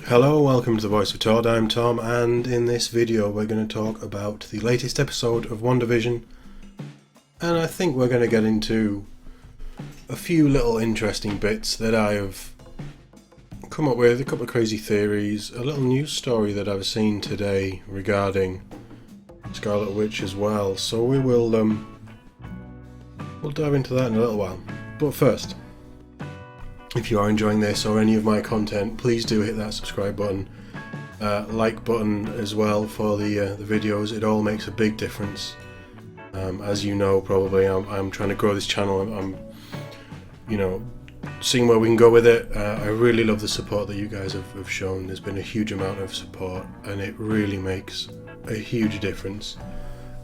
Hello, welcome to the Voice of Todd. I'm Tom, and in this video we're going to talk about the latest episode of WandaVision, and I think we're going to get into a few little interesting bits that I have come up with, a couple of crazy theories, a little news story that I've seen today regarding Scarlet Witch as well, so we'll dive into that in a little while. But first, if you are enjoying this or any of my content, please do hit that subscribe button, like button as well for the videos. It all makes a big difference. As you know, probably I'm trying to grow this channel. I'm seeing where we can go with it. I really love the support that you guys have shown. There's been a huge amount of support, and it really makes a huge difference,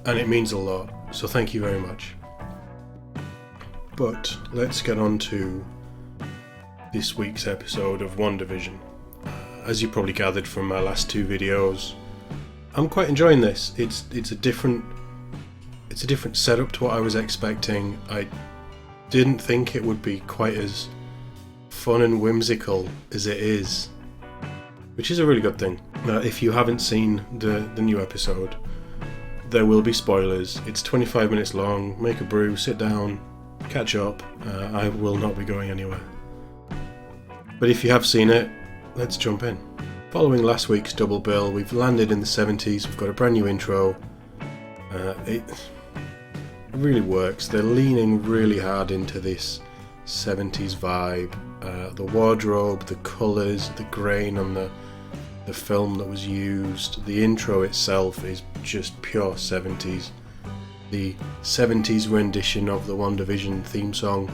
and it means a lot. So thank you very much. But let's get on to this week's episode of WandaVision. As you probably gathered from my last two videos, I'm quite enjoying this. It's a different setup to what I was expecting. I didn't think it would be quite as fun and whimsical as it is, which is a really good thing. If you haven't seen the new episode, there will be spoilers. It's 25 minutes long. Make a brew, sit down, catch up. I will not be going anywhere. But if you have seen it, let's jump in. Following last week's double bill, we've landed in the 70s, we've got a brand new intro. It really works. They're leaning really hard into this 70s vibe. The wardrobe, the colours, the grain on the film that was used. The intro itself is just pure 70s. The 70s rendition of the WandaVision theme song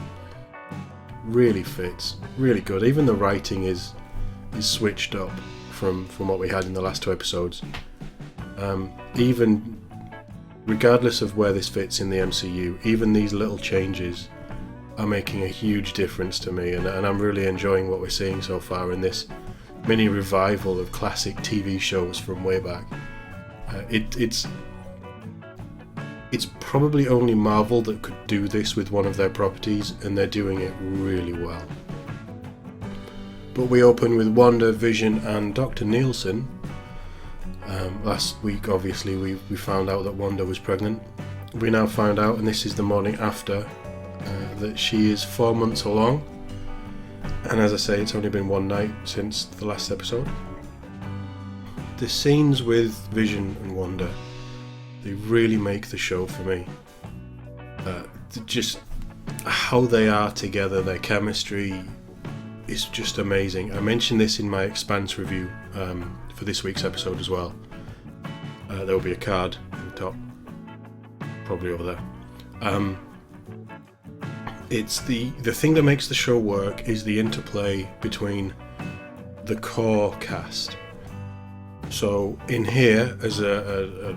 really fits, really good. Even the writing is switched up from what we had in the last two episodes. Even regardless of where this fits in the MCU, even these little changes are making a huge difference to me, and I'm really enjoying what we're seeing so far in this mini revival of classic TV shows from way back. It's probably only Marvel that could do this with one of their properties, and they're doing it really well. But we open with Wanda, Vision and Dr. Nielsen. Last week, obviously, we found out that Wanda was pregnant. We now found out, and this is the morning after, that she is 4 months along. And as I say, it's only been one night since the last episode. The scenes with Vision and Wanda, they really make the show for me. Just how they are together, their chemistry is just amazing. I mentioned this in my Expanse review for this week's episode as well. There will be a card at the top, probably over there. It's the thing that makes the show work is the interplay between the core cast. So in here, as an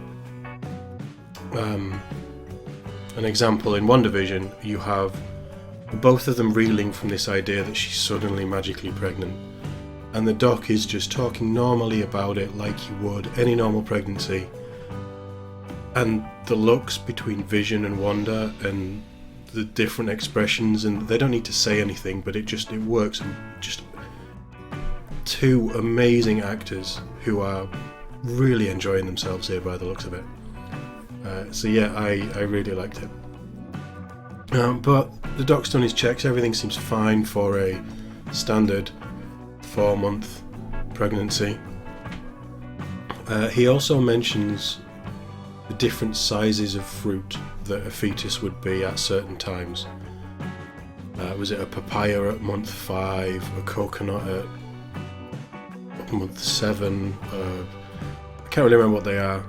example, in WandaVision, you have both of them reeling from this idea that she's suddenly magically pregnant, and the doc is just talking normally about it like you would any normal pregnancy, and the looks between Vision and Wanda and the different expressions, and they don't need to say anything, but it works. And just two amazing actors who are really enjoying themselves here by the looks of it. So yeah, I really liked it. But the doc's done his checks, everything seems fine for a standard 4-month pregnancy. He also mentions the different sizes of fruit that a fetus would be at certain times. Was it a papaya at month 5, a coconut at month 7? I can't really remember what they are.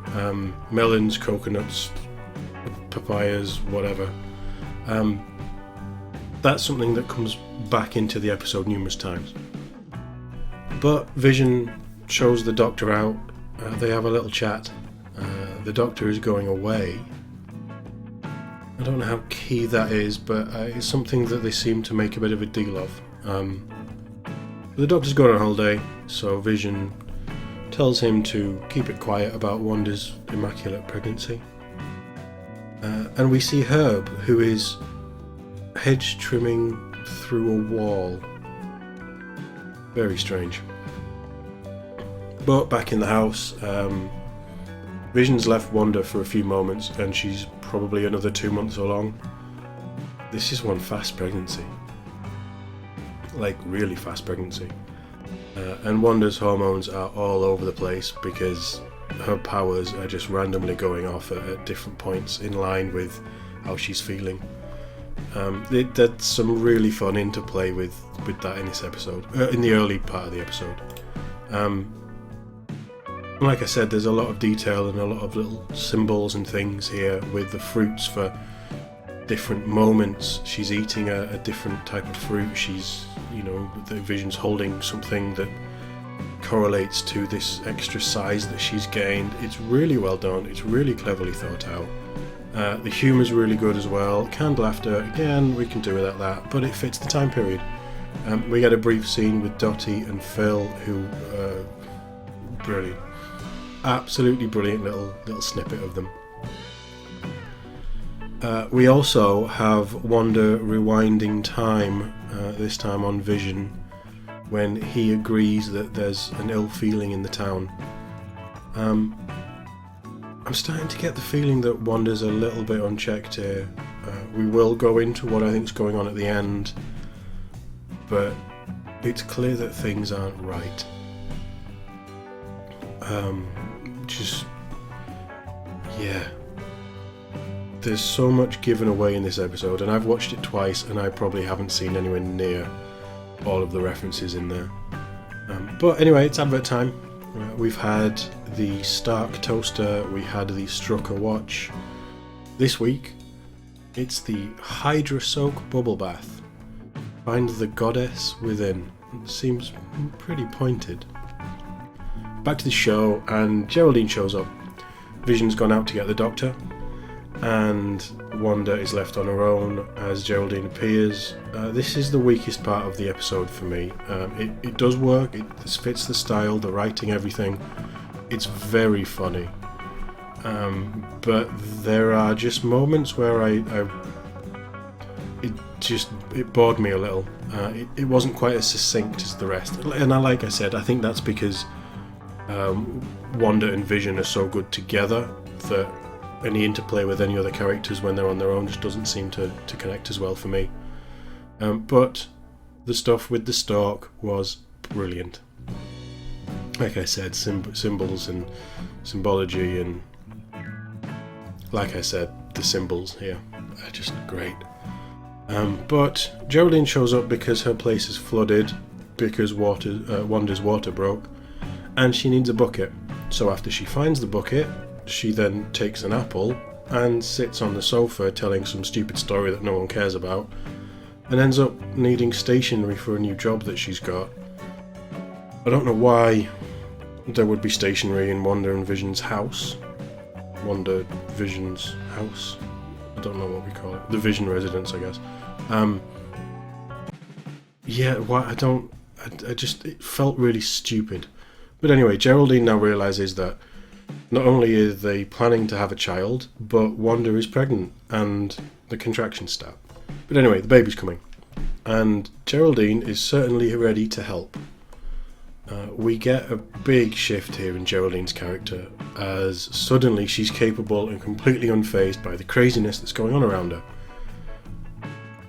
Melons, coconuts, papayas, whatever. That's something that comes back into the episode numerous times. But Vision shows the doctor out. They have a little chat. The doctor is going away. I don't know how key that is, but it's something that they seem to make a bit of a deal of. The doctor's going on holiday, so Vision tells him to keep it quiet about Wanda's immaculate pregnancy. And we see Herb, who is hedge trimming through a wall. Very strange. But back in the house, Vision's left Wanda for a few moments, and she's probably another 2 months along. This is one fast pregnancy. Like, really fast pregnancy. And Wanda's hormones are all over the place because her powers are just randomly going off at different points in line with how she's feeling. That's some really fun interplay with that in this episode, in the early part of the episode. Like I said, there's a lot of detail and a lot of little symbols and things here with the fruits for different moments. She's eating a different type of fruit. She's, the Vision's holding something that correlates to this extra size that she's gained. It's really well done. It's really cleverly thought out. The humour's really good as well. Canned laughter, again, we can do without that, but it fits the time period. We get a brief scene with Dottie and Phil, who brilliant. Absolutely brilliant little snippet of them. We also have Wanda rewinding time, this time on Vision, when he agrees that there's an ill feeling in the town. I'm starting to get the feeling that Wanda's a little bit unchecked here. We will go into what I think is going on at the end, but it's clear that things aren't right. There's so much given away in this episode, and I've watched it twice and I probably haven't seen anywhere near all of the references in there. But anyway, it's advert time. We've had the Stark toaster, we had the Strucker watch. This week, it's the Hydra Soak bubble bath. Find the goddess within. It seems pretty pointed. Back to the show, and Geraldine shows up. Vision's gone out to get the doctor, and Wanda is left on her own as Geraldine appears. This is the weakest part of the episode for me. It does work, it fits the style, the writing, everything. It's very funny. But there are just moments where it bored me a little. It wasn't quite as succinct as the rest. And like I said, I think that's because Wanda and Vision are so good together that any interplay with any other characters when they're on their own just doesn't seem to connect as well for me. But the stuff with the Stork was brilliant. Like I said, symbols and symbology, and like I said, the symbols here are just great. But Geraldine shows up because her place is flooded, because Wanda's water broke, and she needs a bucket. So after she finds the bucket, she then takes an apple and sits on the sofa telling some stupid story that no one cares about, and ends up needing stationery for a new job that she's got. I don't know why there would be stationery in Wanda and Vision's house. Wanda Vision's house? I don't know what we call it. The Vision residence, I guess. It felt really stupid. But anyway, Geraldine now realises that not only are they planning to have a child, but Wanda is pregnant and the contractions start. But anyway, the baby's coming, and Geraldine is certainly ready to help. We get a big shift here in Geraldine's character, as suddenly she's capable and completely unfazed by the craziness that's going on around her.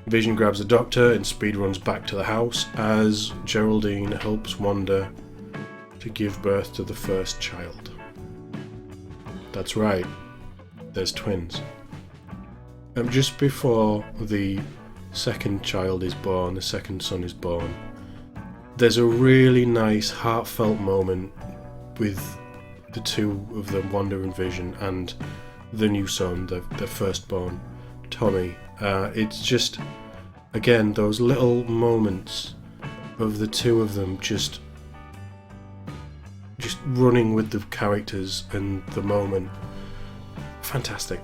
Vision grabs the doctor and speedruns back to the house as Geraldine helps Wanda to give birth to the first child. That's right, there's twins. Just before the second child is born, the second son is born, there's a really nice heartfelt moment with the two of them, Wanda and Vision, and the new son, the firstborn, Tommy. It's just, again, those little moments of the two of them just running with the characters and the moment. Fantastic.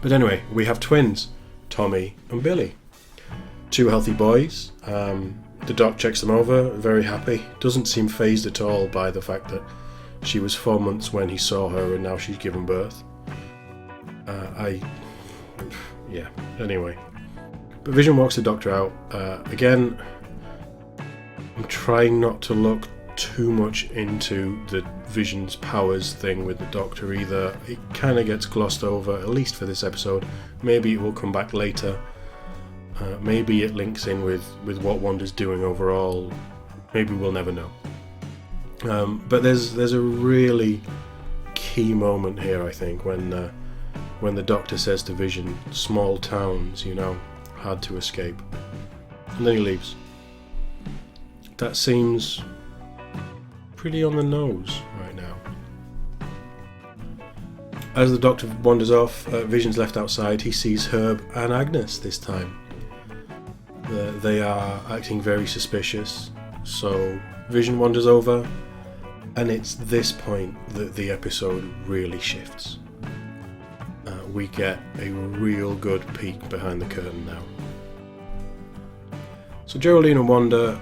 But anyway, we have twins, Tommy and Billy. Two healthy boys. The doc checks them over, very happy. Doesn't seem fazed at all by the fact that she was 4 months when he saw her and now she's given birth. Anyway. But Vision walks the doctor out. Again, I'm trying not to look too much into the Vision's powers thing with the Doctor either. It kind of gets glossed over, at least for this episode. Maybe it will come back later. Maybe it links in with what Wanda's doing overall. Maybe we'll never know. But there's a really key moment here, I think, when the Doctor says to Vision, "Small towns, hard to escape," and then he leaves. That seems pretty on the nose right now. As the Doctor wanders off, Vision's left outside. He sees Herb and Agnes this time. They are acting very suspicious, so Vision wanders over, and it's this point that the episode really shifts. We get a real good peek behind the curtain now. So Geraldine and Wanda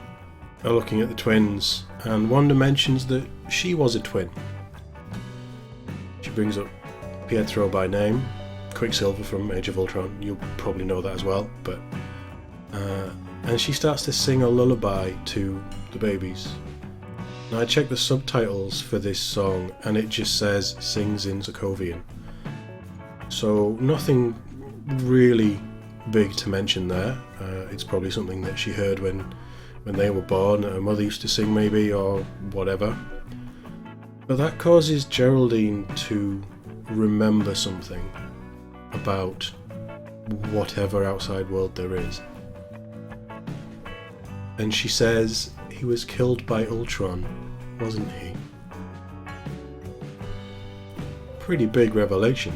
are looking at the twins, and Wanda mentions that she was a twin. She brings up Pietro by name, Quicksilver from Age of Ultron. You'll probably know that as well, but and she starts to sing a lullaby to the babies. Now I checked the subtitles for this song, and it just says "sings in Sokovian." So nothing really big to mention there. It's probably something that she heard when they were born, her mother used to sing maybe, or whatever. But that causes Geraldine to remember something about whatever outside world there is. And she says, "He was killed by Ultron, wasn't he?" Pretty big revelation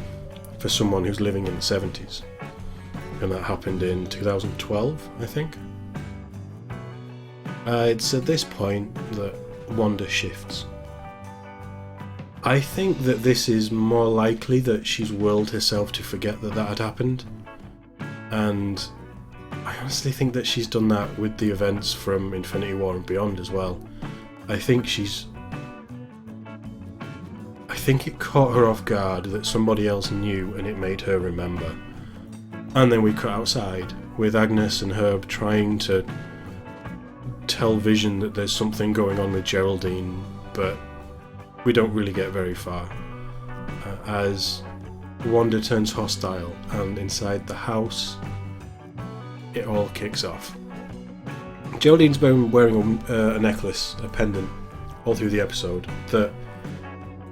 for someone who's living in the 70s. And that happened in 2012, I think. It's at this point that Wanda shifts. I think that this is more likely that she's willed herself to forget that had happened, and I honestly think that she's done that with the events from Infinity War and beyond as well. I think it caught her off guard that somebody else knew, and it made her remember. And then we cut outside with Agnes and Herb trying to tell Vision that there's something going on with Geraldine, but we don't really get very far. As Wanda turns hostile, and inside the house, it all kicks off. Geraldine's been wearing a necklace, a pendant, all through the episode that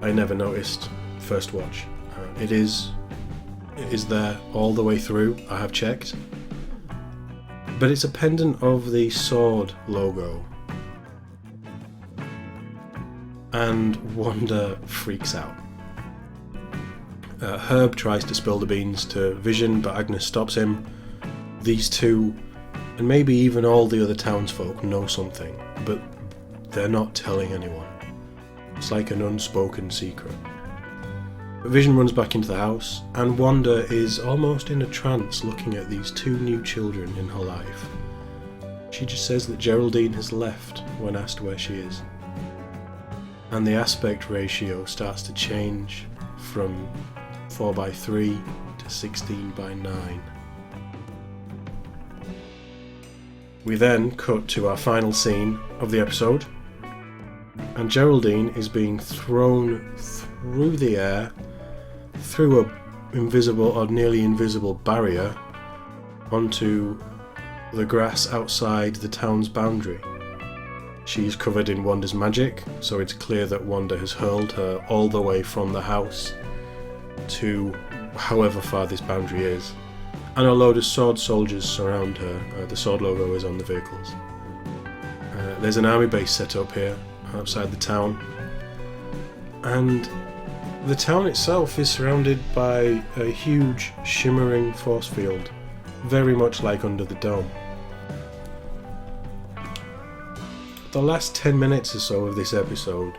I never noticed first watch. It is there all the way through, I have checked. But it's a pendant of the sword logo. And Wanda freaks out. Herb tries to spill the beans to Vision, but Agnes stops him. These two, and maybe even all the other townsfolk, know something, but they're not telling anyone. It's like an unspoken secret. But Vision runs back into the house, and Wanda is almost in a trance looking at these two new children in her life. She just says that Geraldine has left when asked where she is. And the aspect ratio starts to change from 4:3 to 16:9. We then cut to our final scene of the episode, and Geraldine is being thrown through the air, through a invisible or nearly invisible barrier, onto the grass outside the town's boundary. She's covered in Wanda's magic, so it's clear that Wanda has hurled her all the way from the house to however far this boundary is. And a load of sword soldiers surround her. The sword logo is on the vehicles. There's an army base set up here outside the town, and the town itself is surrounded by a huge shimmering force field, very much like Under the Dome. The last 10 minutes or so of this episode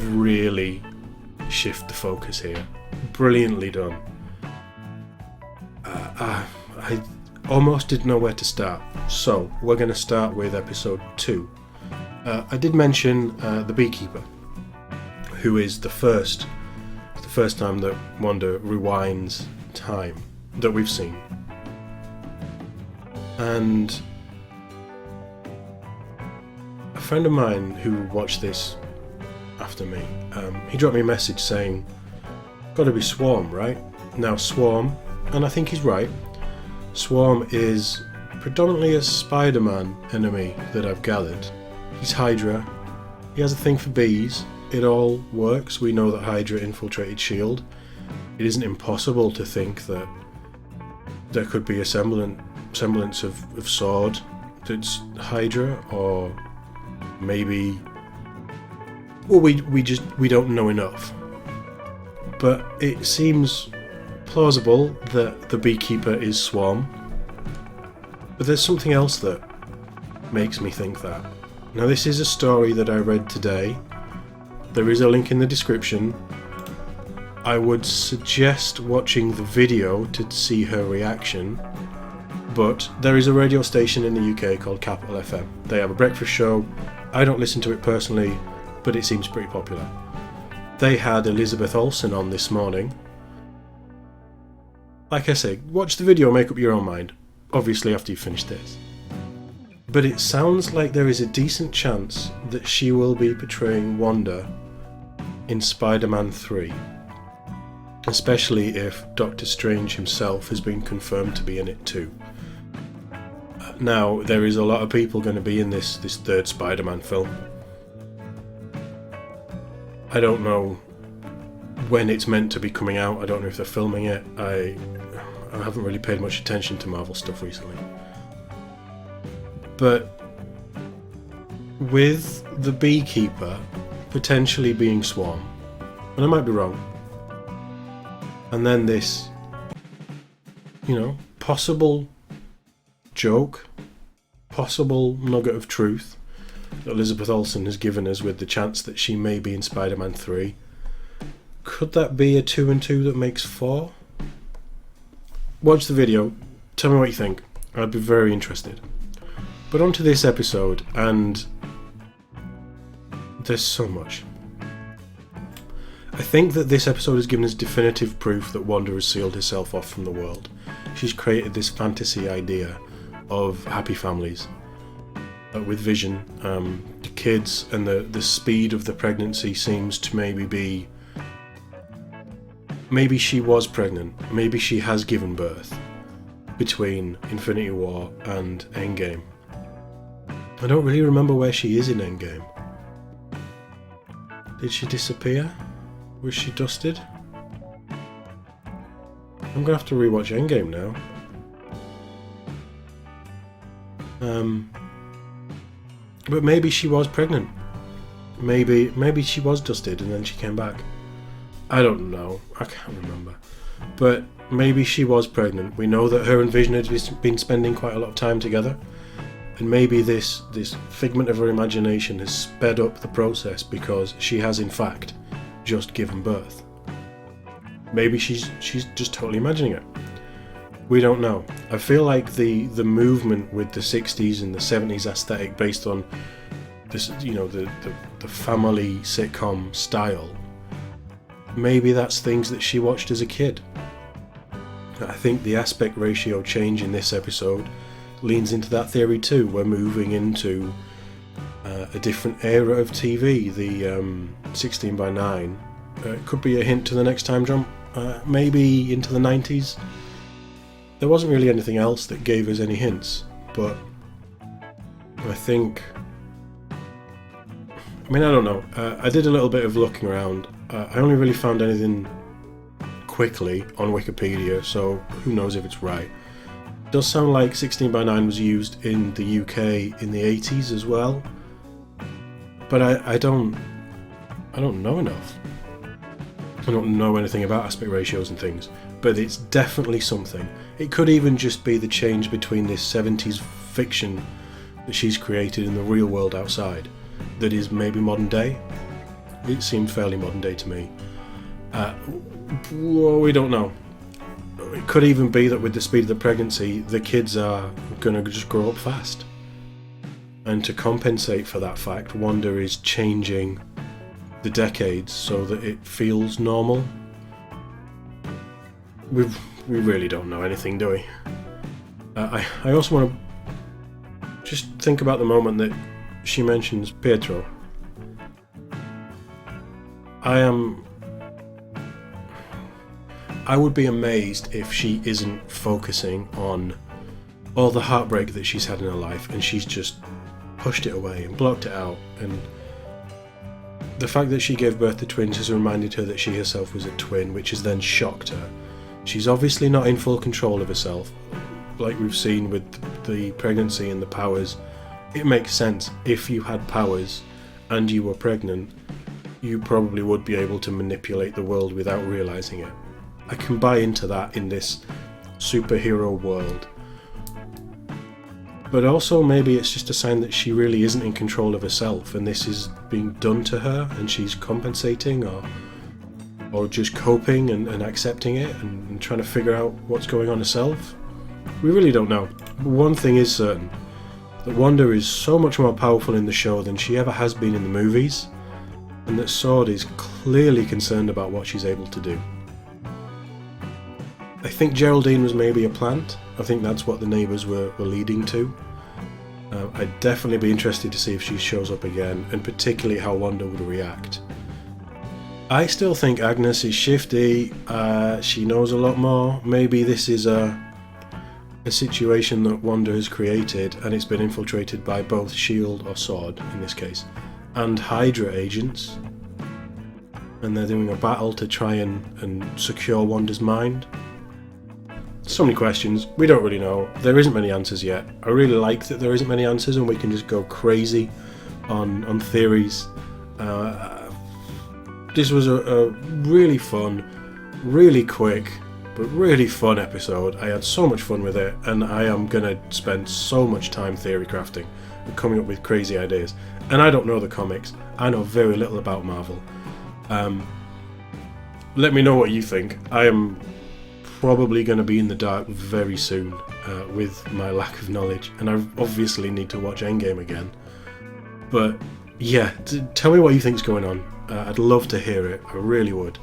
really shift the focus here. Brilliantly done. I almost didn't know where to start, so we're going to start with episode 2. I did mention the beekeeper, who is the first time that Wanda rewinds time that we've seen. And friend of mine who watched this after me, he dropped me a message saying, gotta be Swarm, right? Now Swarm, and I think he's right, Swarm is predominantly a Spider-Man enemy that I've gathered. He's Hydra, he has a thing for bees, it all works. We know that Hydra infiltrated S.H.I.E.L.D. It isn't impossible to think that there could be a semblance of Sword that's Hydra, or maybe, well, we don't know enough. But it seems plausible that the beekeeper is Swarm. But there's something else that makes me think that. Now, this is a story that I read today. There is a link in the description. I would suggest watching the video to see her reaction. But there is a radio station in the UK called Capital FM. They have a breakfast show. I don't listen to it personally, but it seems pretty popular. They had Elisabeth Olsen on this morning. Like I say, watch the video, make up your own mind. Obviously after you finish this. But it sounds like there is a decent chance that she will be portraying Wanda in Spider-Man 3. Especially if Doctor Strange himself has been confirmed to be in it too. Now, there is a lot of people going to be in this third Spider-Man film. I don't know when it's meant to be coming out. I don't know if they're filming it. I haven't really paid much attention to Marvel stuff recently. But with the beekeeper potentially being Swarm, and I might be wrong, and then this, possible joke, possible nugget of truth that Elisabeth Olsen has given us with the chance that she may be in Spider-Man 3. Could that be a 2 and 2 that makes 4? Watch the video, tell me what you think. I'd be very interested. But on to this episode, and there's so much. I think that this episode has given us definitive proof that Wanda has sealed herself off from the world. She's created this fantasy idea of happy families. With Vision, the kids and the speed of the pregnancy seems to maybe she was pregnant, maybe she has given birth between Infinity War and Endgame. I don't really remember where she is in Endgame. Did she disappear? Was she dusted? I'm gonna have to rewatch Endgame now. But maybe she was pregnant. Maybe she was dusted and then she came back. I don't know. I can't remember. But maybe she was pregnant. We know that her and Vision had been spending quite a lot of time together. And maybe this figment of her imagination has sped up the process because she has in fact just given birth. Maybe she's just totally imagining it. We don't know. I feel like the movement with the 60s and the 70s aesthetic based on this, the family sitcom style, maybe that's things that she watched as a kid. I think the aspect ratio change in this episode leans into that theory too. We're moving into a different era of TV, the 16:9. It could be a hint to the next time jump, maybe into the 90s. There wasn't really anything else that gave us any hints, but I think, I don't know. I did a little bit of looking around. I only really found anything quickly on Wikipedia, so who knows if it's right. It does sound like 16:9 was used in the UK in the 80s as well, but I don't know enough. I don't know anything about aspect ratios and things, but it's definitely something. It could even just be the change between this 70s fiction that she's created in the real world outside that is maybe modern day. It seemed fairly modern day to me. Well, we don't know. It could even be that with the speed of the pregnancy, the kids are going to just grow up fast. And to compensate for that fact, Wanda is changing the decades so that it feels normal. We really don't know anything, do we? I also want to just think about the moment that she mentions Pietro. I would be amazed if she isn't focusing on all the heartbreak that she's had in her life and she's just pushed it away and blocked it out. And the fact that she gave birth to twins has reminded her that she herself was a twin, which has then shocked her. She's obviously not in full control of herself, like we've seen with the pregnancy and the powers. It makes sense. If you had powers and you were pregnant, you probably would be able to manipulate the world without realizing it. I can buy into that in this superhero world. But also maybe it's just a sign that she really isn't in control of herself and this is being done to her and she's compensating or just coping and accepting it and trying to figure out what's going on herself. We really don't know. One thing is certain, that Wanda is so much more powerful in the show than she ever has been in the movies, and that S.W.O.R.D. is clearly concerned about what she's able to do. I think Geraldine was maybe a plant. I think that's what the neighbours were leading to. I'd definitely be interested to see if she shows up again, and particularly how Wanda would react. I still think Agnes is shifty. She knows a lot more. Maybe this is a situation that Wanda has created and it's been infiltrated by both S.H.I.E.L.D. or S.W.O.R.D. in this case, and Hydra agents, and they're doing a battle to try and secure Wanda's mind. So many questions, we don't really know. There isn't many answers yet. I really like that there isn't many answers and we can just go crazy on theories. This was a really fun, really quick, but really fun episode. I had so much fun with it, and I am going to spend so much time theory crafting and coming up with crazy ideas. And I don't know the comics. I know very little about Marvel. Let me know what you think. I am probably going to be in the dark very soon with my lack of knowledge, and I obviously need to watch Endgame again. But yeah, tell me what you think's going on. I'd love to hear it. I really would.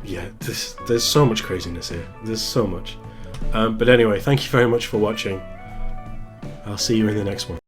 Yeah, there's so much craziness here. There's so much. But anyway, thank you very much for watching. I'll see you in the next one.